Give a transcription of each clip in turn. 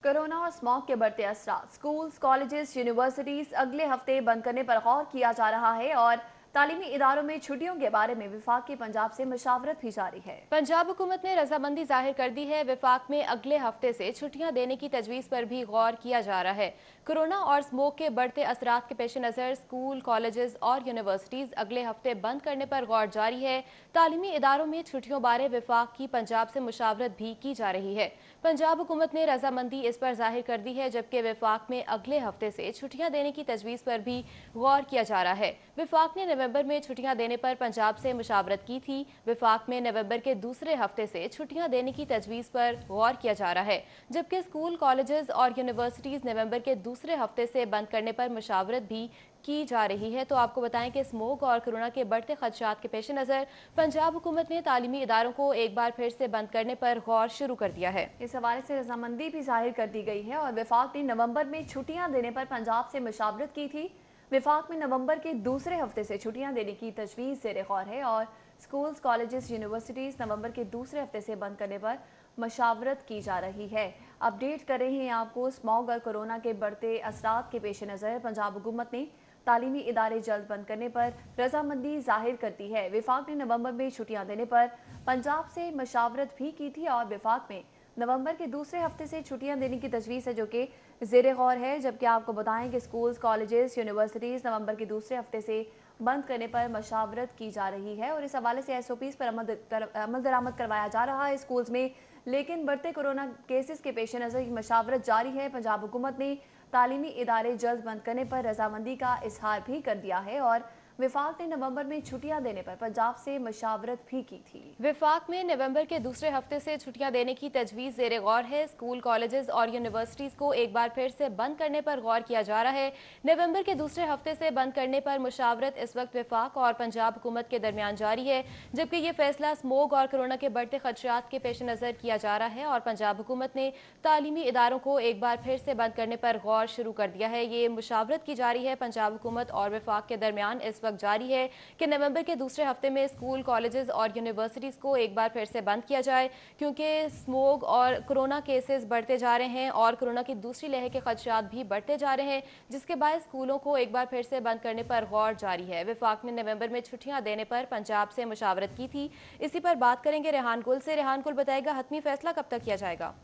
Corona और smog के बढ़ते असरात, स्कूल्स, कॉलेजेस, यूनिवर्सिटीज अगले हफ्ते बंद करने पर गौर किया जा रहा है और तालीमी इदारों में छुट्टियों के बारे में विफाक की पंजाब से मशावरत भी जारी है। पंजाब हुकूमत ने रजामंदी जाहिर कर दी है। विफाक में अगले हफ्ते से छुट्टियां देने की तजवीज़ पर भी गौर किया जा रहा है। कोरोना और स्मोक के बढ़ते असरात के पेश नज़र स्कूल, कॉलेजेस और यूनिवर्सिटीज़ अगले हफ्ते बंद करने पर गौर जारी है। तालीमी इदारों में छुट्टियों बारे विफाक की पंजाब से मुशावरत भी की जा रही है। पंजाब हुकूमत ने रजामंदी इस पर जाहिर कर दी है, जबकि विफाक में अगले हफ्ते से छुट्टियां देने की तजवीज़ पर भी गौर किया जा रहा है। विफाक ने नवंबर में छुट्टियां देने पर पंजाब से मुशावरत की थी। विफाक में नवंबर के दूसरे हफ्ते से छुट्टियां देने की तजवीज़ पर गौर किया जा रहा है, जबकि स्कूल, कॉलेजेस और यूनिवर्सिटीज़ नवंबर के दूसरे हफ्ते से बंद करने पर मुशावरत भी की जा रही है। तो आपको बताएं कि स्मोक और कोरोना के बढ़ते खदशात के पेश नज़र पंजाब हुकूमत ने तालीमी इदारों को एक बार फिर से बंद करने पर गौर शुरू कर दिया है। इस हवाले से रजामंदी भी जाहिर कर दी गई है और विफाक ने नवंबर में छुट्टियां देने पर पंजाब से मशावरत की थी। विफाक में नवंबर के दूसरे हफ्ते से छुट्टियां देने की तजवीज़ ज़ेर गौर है और स्कूल्स, कॉलेजेस, यूनिवर्सिटीज़ नवंबर के दूसरे हफ्ते से बंद करने पर मशावरत की जा रही है। अपडेट कर रहे हैं आपको। स्मॉग और कोरोना के बढ़ते असरात के पेश नज़र पंजाब हुकूमत ने तालीमी इदारे जल्द बंद करने पर रजामंदी जाहिर करती है। विफाक ने नवंबर में छुट्टियां देने पर पंजाब से मशावरत भी की थी और विफाक में नवंबर के दूसरे हफ्ते से छुट्टियां देने की तजवीज़ है, जो कि ज़ेर गौर है। जबकि आपको बताएं कि स्कूल्स, कॉलेजेस, यूनिवर्सिटीज़ नवंबर के दूसरे हफ्ते से बंद करने पर मशावरत की जा रही है और इस हवाले से SOPs पर अमल दरामद करवाया जा रहा है स्कूल्स में। लेकिन बढ़ते कोरोना केसेस के पेश नज़र मशावरत जारी है। पंजाब हुकूमत ने तालीमी इदारे जल्द बंद करने पर रजामंदी का इजहार भी कर दिया है और विफाक ने नवंबर में छुट्टियां देने पर पंजाब से मशावरत भी की थी। विफाक में नवंबर के दूसरे हफ्ते से छुट्टियां देने की तजवीज़ ज़ेर गौर है। स्कूल, कॉलेजेस और यूनिवर्सिटीज़ को एक बार फिर से बंद करने पर गौर किया जा रहा है। नवंबर के दूसरे हफ्ते से बंद करने पर मुशावरत इस वक्त विफाक और पंजाब हुकूमत के दरमियान जारी है, जबकि ये फैसला स्मोक और कोरोना के बढ़ते खदशात के पेश नज़र किया जा रहा है और पंजाब हुकूमत ने तालीमी इदारों को एक बार फिर से बंद करने पर गौर शुरू कर दिया है। ये मुशावरत की जा रही है पंजाब हुकूमत और विफाक के दरमियान इस वक्त जारी है कि नवंबर के दूसरे हफ्ते में स्कूल, कॉलेजेस और यूनिवर्सिटीज़ को एक बार फिर से बंद किया जाए, क्योंकि स्मोक और कोरोना केसेस बढ़ते जा रहे हैं और कोरोना की दूसरी लहर के खदशात भी बढ़ते जा रहे हैं, जिसके बाद स्कूलों को एक बार फिर से बंद करने पर गौर जारी है। विफाक ने नवंबर में छुट्टियां देने पर पंजाब से मुशावरत की थी। इसी पर बात करेंगे रेहान गुल से। रेहान गुल बताएगा, हतमी फैसला कब तक किया जाएगा?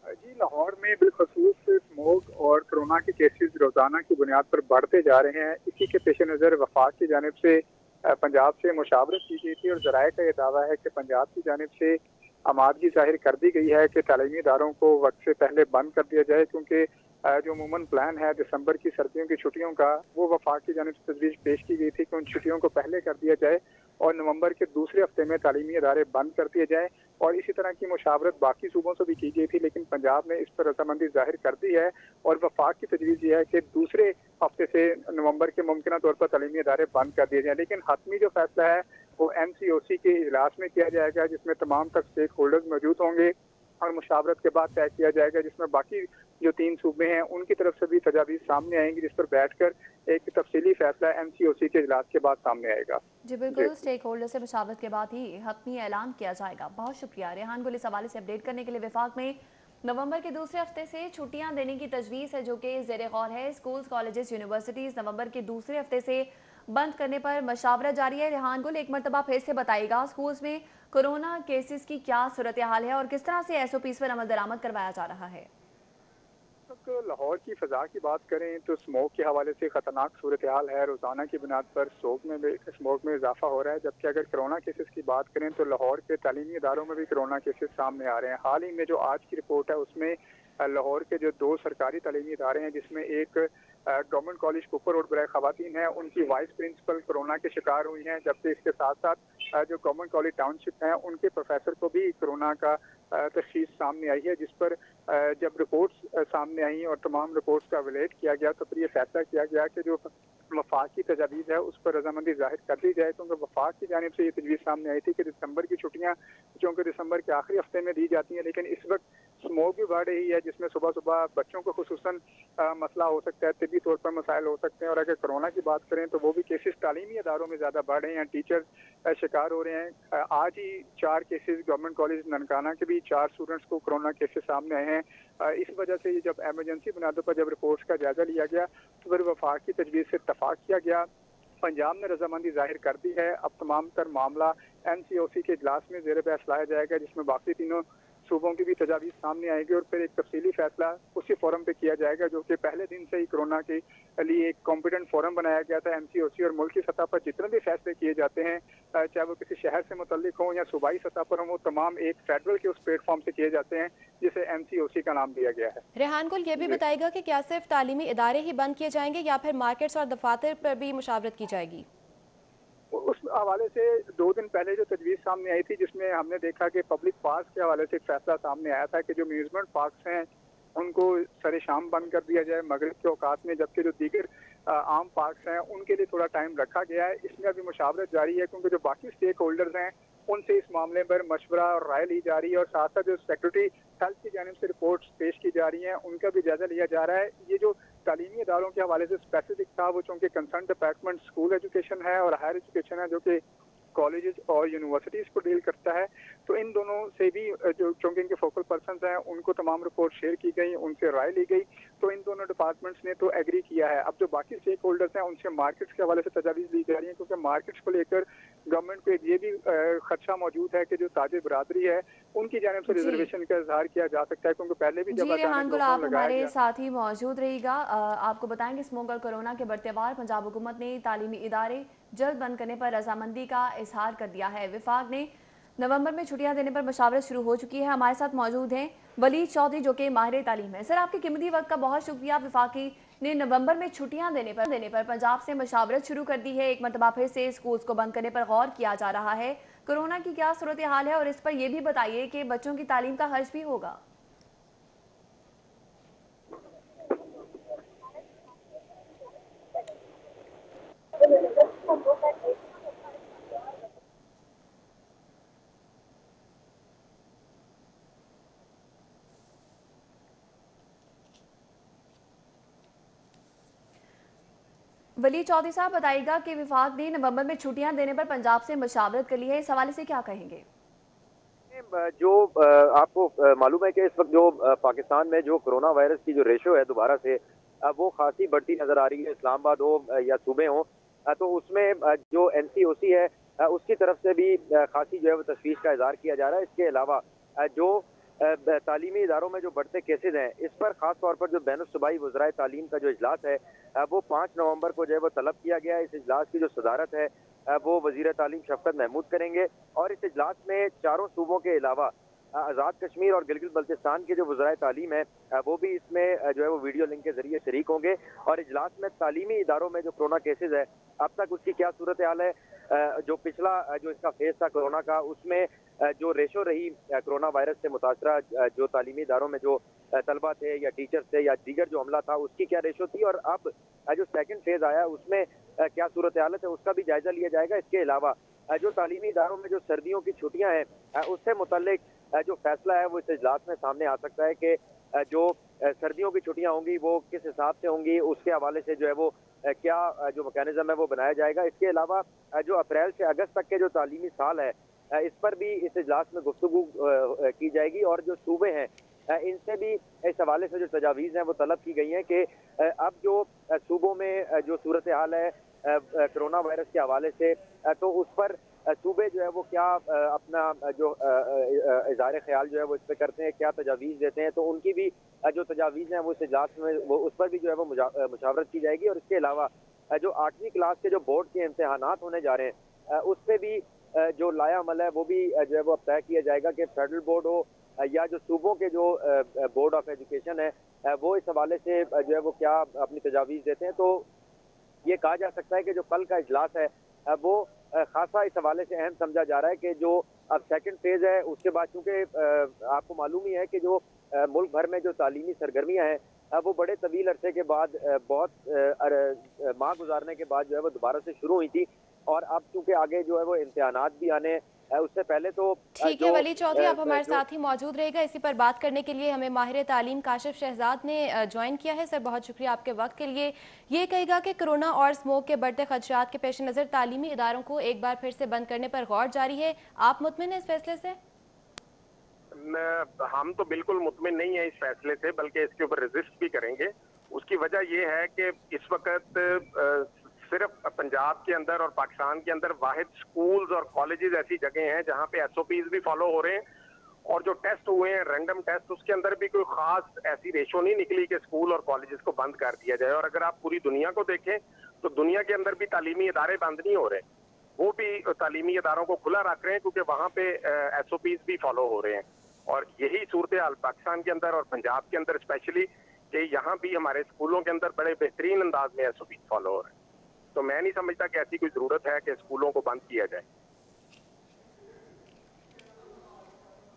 जी, लाहौर में बिलखसूस स्मोक और कोरोना के केसेस रोजाना की बुनियाद पर बढ़ते जा रहे हैं। इसी के पेश नज़र वफाक की जानिब से पंजाब से मुशावरत की गई थी और ज़राए का ये दावा है कि पंजाब की जानिब से आमादगी जाहिर कर दी गई है कि तालीमी इदारों को वक्त से पहले बंद कर दिया जाए, क्योंकि जो अमूमन प्लान है दिसंबर की सर्दियों की छुट्टियों का, वो वफाक की जानिब से तजवीज़ पेश की गई थी कि उन छुट्टियों को पहले कर दिया जाए और नवंबर के दूसरे हफ्ते में तालीमी इदारे बंद कर दिए जाए। और इसी तरह की मुशावरत बाकी सूबों से भी की गई थी, लेकिन पंजाब ने इस पर रजामंदी जाहिर कर दी है और वफाक की तजवीज़ ये है कि दूसरे हफ्ते से नवंबर के मुमकिन तौर पर तालीमी इदारे बंद कर दिए जाए। लेकिन हतमी जो फैसला है वो MCOC के इजलास में किया जाएगा, जिसमें तमाम तक स्टेक होल्डर्स मौजूद होंगे और मुशावरत के बाद तय किया जाएगा, जिसमें बाकी जो 3 सूबे हैं उनकी तरफ से भी तजावीज़ सामने आएंगी, जिस पर बैठकर एक तफसीली फैसला MCOC के इजलास के बाद सामने आएगा। जी बिल्कुल, स्टेक होल्डर से मशावरत के बाद ही हतमी ऐलान किया जाएगा। बहुत शुक्रिया रेहान गुल इस हवाले से अपडेट करने के लिए। विफाक में नवंबर के दूसरे हफ्ते से छुट्टियां देने की तजवीज़ है, जो कि ज़ेर गौर है। स्कूल्स, कॉलेजेस, यूनिवर्सिटीज़ नवंबर के दूसरे हफ्ते से बंद करने पर मशावरत जारी है। रेहान गुल, एक मरतबा फिर से बताइएगा, स्कूल्स में कोरोना केसेस की क्या सूरत हाल है और किस तरह से SOPs पर अमल दरामद करवाया जा रहा है? लाहौर की फ़ज़ा की बात करें तो स्मोक के हवाले से ख़तरनाक सूरत हाल है। रोज़ाना की बुनियाद पर स्मोक में इजाफा हो रहा है, जबकि अगर कोरोना केसेस की बात करें तो लाहौर के तालीमी इदारों में भी कोरोना केसेस सामने आ रहे हैं। हाल ही में जो आज की रिपोर्ट है उसमें लाहौर के जो 2 सरकारी तालीमी इदारे हैं, जिसमें एक गवर्नमेंट कॉलेज कुपर रोड बराए ख़वातीन है, उनकी वाइस प्रिंसिपल कोरोना के शिकार हुई हैं, जबकि इसके साथ साथ जो गवर्नमेंट कॉलेज टाउनशिप है उनके प्रोफेसर को भी कोरोना का तशखीस सामने आई है, जिस पर जब रिपोर्ट्स सामने आई और तमाम रिपोर्ट्स का एवेलुएट किया गया तो फिर ये फैसला किया गया कि जो वफाक की तजावीज़ है उस पर रजामंदी जाहिर कर दी जाए, क्योंकि वफाक की जानिब से ये तजवीज़ सामने आई थी कि दिसंबर की छुट्टियाँ चूँकि दिसंबर के आखिरी हफ्ते में दी जाती हैं, लेकिन इस वक्त स्मोक भी बढ़ रही है, जिसमें सुबह सुबह बच्चों को खुसूसन मसला हो सकता है, तिब्बी तौर पर मसाइल हो सकते हैं। और अगर कोरोना की बात करें तो वो भी केसेस तालीमी इदारों में ज़्यादा बढ़ रहे हैं, टीचर शिकार हो रहे हैं। आज ही 4 केसेस गवर्नमेंट कॉलेज ननकाना के भी 4 स्टूडेंट्स को कोरोना केसेस सामने आए हैं। इस वजह से जब एमरजेंसी बुनियादों पर जब रिपोर्ट्स का जायजा लिया गया तो फिर वफाक की तजवीज़ से इत्तफाक किया गया। पंजाब ने रजामंदी जाहिर कर दी है। अब तमाम तर मामला NCOC के इजलास में ज़ेर बहस लाया जाएगा, जिसमें बाकी तीनों सूबों की भी तजावीज़ सामने आएगी और फिर एक तफसीली फैसला उसी फोरम पे किया जाएगा, जो कि पहले दिन से ही कोरोना के लिए एक कॉम्पिटेंट फोरम बनाया गया था। NCOC और मुल्क की सतह पर जितने भी फैसले किए जाते हैं, चाहे वो किसी शहर से मुतल्लिक हों या सूबाई सतह पर हों, वो तमाम एक फेडरल के उस प्लेटफॉर्म से किए जाते हैं जिसे NCOC का नाम दिया गया है। रेहान गुल, ये भी बताएगा कि क्या सिर्फ तालीमी इदारे ही बंद किए जाएंगे या फिर मार्केट्स और दफातर पर भी मुशावरत की जाएगी? उस हवाले से 2 दिन पहले जो तजवीज़ सामने आई थी, जिसमें हमने देखा कि पब्लिक पार्क के हवाले से एक फैसला सामने आया था कि जो म्यूजमेंट पार्क्स हैं उनको सरे शाम बंद कर दिया जाए मगरिब के औकात में, जबकि जो दीगर आम पार्क्स हैं उनके लिए थोड़ा टाइम रखा गया है। इसमें अभी मुशावरत जारी है, क्योंकि जो बाकी स्टेक होल्डर्स हैं उनसे इस मामले पर मशवरा और राय ली जा रही है और साथ साथ जो सेक्रेटरी हेल्थ की जानिब से रिपोर्ट्स पेश की जा रही हैं उनका भी जायजा लिया जा रहा है। ये जो तालीमी इदारों के हवाले से स्पेसिफिक था, वो चूँकि कंसर्न डिपार्टमेंट स्कूल एजुकेशन है और हायर एजुकेशन है, जो कि कॉलेजेस और यूनिवर्सिटीज़ को डील करता है, तो इन दोनों से भी जो चूँकि इनके फोकल पर्सनस हैं उनको तमाम रिपोर्ट शेयर की गई, उनसे राय ली गई, तो इन दोनों डिपार्टमेंट्स ने तो एग्री किया है। अब जो बाकी स्टेक होल्डर्स हैं उनसे मार्केट्स के हवाले से तजावीज़ ली जा रही है, क्योंकि मार्केट्स को लेकर गवर्नमेंट को ये भी खदशा मौजूद है कि जो ताजिर बरादरी है उनकी जानिब से रिजर्वेशन का इजहार किया जा सकता है, क्योंकि पहले भी जब रेहान गुल, आप हमारे साथ ही मौजूद रहिएगा। आपको बताएंगे स्मोक और कोरोना के बढ़ते वार पंजाब हुकूमत ने तालीमी इदारे जल्द बंद करने पर रजामंदी का इजहार कर दिया है। विफाक ने नवंबर में छुट्टियां देने पर मशावरत शुरू हो चुकी है। हमारे साथ मौजूद हैं वलीद चौधरी, जो कि माहिर तालीम है। सर, आपके कीमती वक्त का बहुत शुक्रिया। विफाकी ने नवंबर में छुट्टियां देने पर पंजाब से मशावरत शुरू कर दी है। एक मरतबा फिर से स्कूल्स को बंद करने पर गौर किया जा रहा है। कोरोना की क्या सूरत हाल है और इस पर यह भी बताइए कि बच्चों की तालीम का खर्च भी होगा। वली चौधरी साहब, बताइएगा कि विफाक ने नवंबर में छुट्टियां देने पर पंजाब से मशावरत कर ली है, इस हवाले से क्या कहेंगे? जो आपको मालूम है कि इस वक्त जो पाकिस्तान में जो कोरोना वायरस की जो रेशो है दोबारा से वो खासी बढ़ती नजर आ रही है, इस्लामाबाद हो या सूबे हो, तो उसमें जो NCOC है उसकी तरफ से भी खासी जो है वो तशवीश का इजहार किया जा रहा है। इसके अलावा जो तालीमी इदारों में जो बढ़ते केसेज हैं, इस पर खास तौर पर जो बैनुल सूबाई वज़राए तालीम का जो इजलास है वो 5 नवंबर को जो है वो तलब किया गया है। इस इजलास की जो सदारत है वो वज़ीर तालीम शफकत महमूद करेंगे और इस इजलास में चारों सूबों के अलावा आज़ाद कश्मीर और गिलगित बल्तिस्तान के जो वज़राए तालीम है वो भी इसमें जो है वो वीडियो लिंक के जरिए शरीक होंगे। और इजलास में तालीमी इदारों में जो कोरोना केसेज है अब तक उसकी क्या सूरत हाल है, जो पिछला जो इसका फेज था कोरोना का, उसमें जो रेशो रही कोरोना वायरस से मुतासरा जो तालीमी इदारों में जो तलबा थे या टीचर्स थे या दीगर जो अमला था, उसकी क्या रेशो थी, और अब जो सेकंड फेज आया उसमें क्या सूरत हालत है, उसका भी जायजा लिया जाएगा। इसके अलावा जो तालीमी इदारों में जो सर्दियों की छुट्टियां हैं उससे मुतल्लिक जो फैसला है वो इस इजलास में सामने आ सकता है कि जो सर्दियों की छुट्टियां होंगी वो किस हिसाब से होंगी, उसके हवाले से जो है वो क्या जो मैकेनिज्म है वो बनाया जाएगा। इसके अलावा जो अप्रैल से अगस्त तक के जो तालीमी साल है इस पर भी इस इजलास में गुफ्तगू की जाएगी और जो सूबे हैं इनसे भी इस हवाले से जो तजावीज़ हैं वो तलब की गई हैं कि अब जो सूबों में जो सूरत हाल है कोरोना वायरस के हवाले से, तो उस पर सूबे जो है वो क्या अपना जो इज़हार ख्याल जो है वो इस पर करते हैं, क्या तजावीज़ देते हैं, तो उनकी भी जो तजावीज़ हैं वो इस इजलास में वो उस पर भी जो है वो मुशावरत की जाएगी। और इसके अलावा जो 8वीं क्लास के जो बोर्ड के इम्तहानात होने जा रहे हैं उस पर भी जो लाया अमल है वो भी जो है वो अब तय किया जाएगा कि फेडरल बोर्ड हो या जो सूबों के जो बोर्ड ऑफ एजुकेशन है वो इस हवाले से जो है वो क्या अपनी तजावीज़ देते हैं। तो ये कहा जा सकता है कि जो कल का इजलास है वो खासा इस हवाले से अहम समझा जा रहा है कि जो अब सेकंड फेज है उसके बाद, चूँकि आपको मालूम ही है कि जो मुल्क भर में जो तालीमी सरगर्मियाँ हैं वो बड़े तवील अरसे के बाद बहुत माह गुजारने के बाद जो है वो दोबारा से शुरू हुई थी, और अब चूँकि आगे जो है वो इम्तहानात भी आने उससे पहले तो ठीक है वली चौधरी, आप हमारे साथ ही मौजूद रहेगा। इसी पर बात करने के लिए हमें माहिर तालीम काशिफ शहजाद ने ज्वाइन किया है। सर बहुत शुक्रिया आपके वक्त के लिए। ये कहेगा कि कोरोना और स्मोक के बढ़ते खदशात के पेश नज़र तालीमी इदारों को एक बार फिर से बंद करने पर गौर जारी है। आप मुतमिन हैं इस फैसले से? हम तो बिल्कुल मुतमिन नहीं है इस फैसले से, बल्कि इसके ऊपर रेजिस्ट भी करेंगे। उसकी वजह यह है कि इस वक्त सिर्फ पंजाब के अंदर और पाकिस्तान के अंदर वाहिद स्कूल्स और कॉलेजेस ऐसी जगह हैं जहां पे एसओपीज भी फॉलो हो रहे हैं, और जो टेस्ट हुए हैं रैंडम टेस्ट, उसके अंदर भी कोई खास ऐसी रेशो नहीं निकली कि स्कूल और कॉलेजेस को बंद कर दिया जाए। और अगर आप पूरी दुनिया को देखें तो दुनिया के अंदर भी तालीमी इदारे बंद नहीं हो रहे, वो भी तालीमी इदारों को खुला रख रहे हैं, क्योंकि वहां पे एसओपीज भी फॉलो हो रहे हैं। और यही सूरत हाल पाकिस्तान के अंदर और पंजाब के अंदर स्पेशली, कि यहाँ भी हमारे स्कूलों के अंदर बड़े बेहतरीन अंदाज में एसओपीज फॉलो हो रहे हैं। तो मैं नहीं समझता कि ऐसी कोई जरूरत है कि स्कूलों को बंद किया जाए।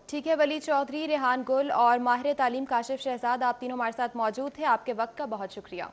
ठीक है वली चौधरी, रेहान गुल और माहिर तालीम काशिफ शहजाद, आप तीनों हमारे साथ मौजूद थे। आपके वक्त का बहुत शुक्रिया।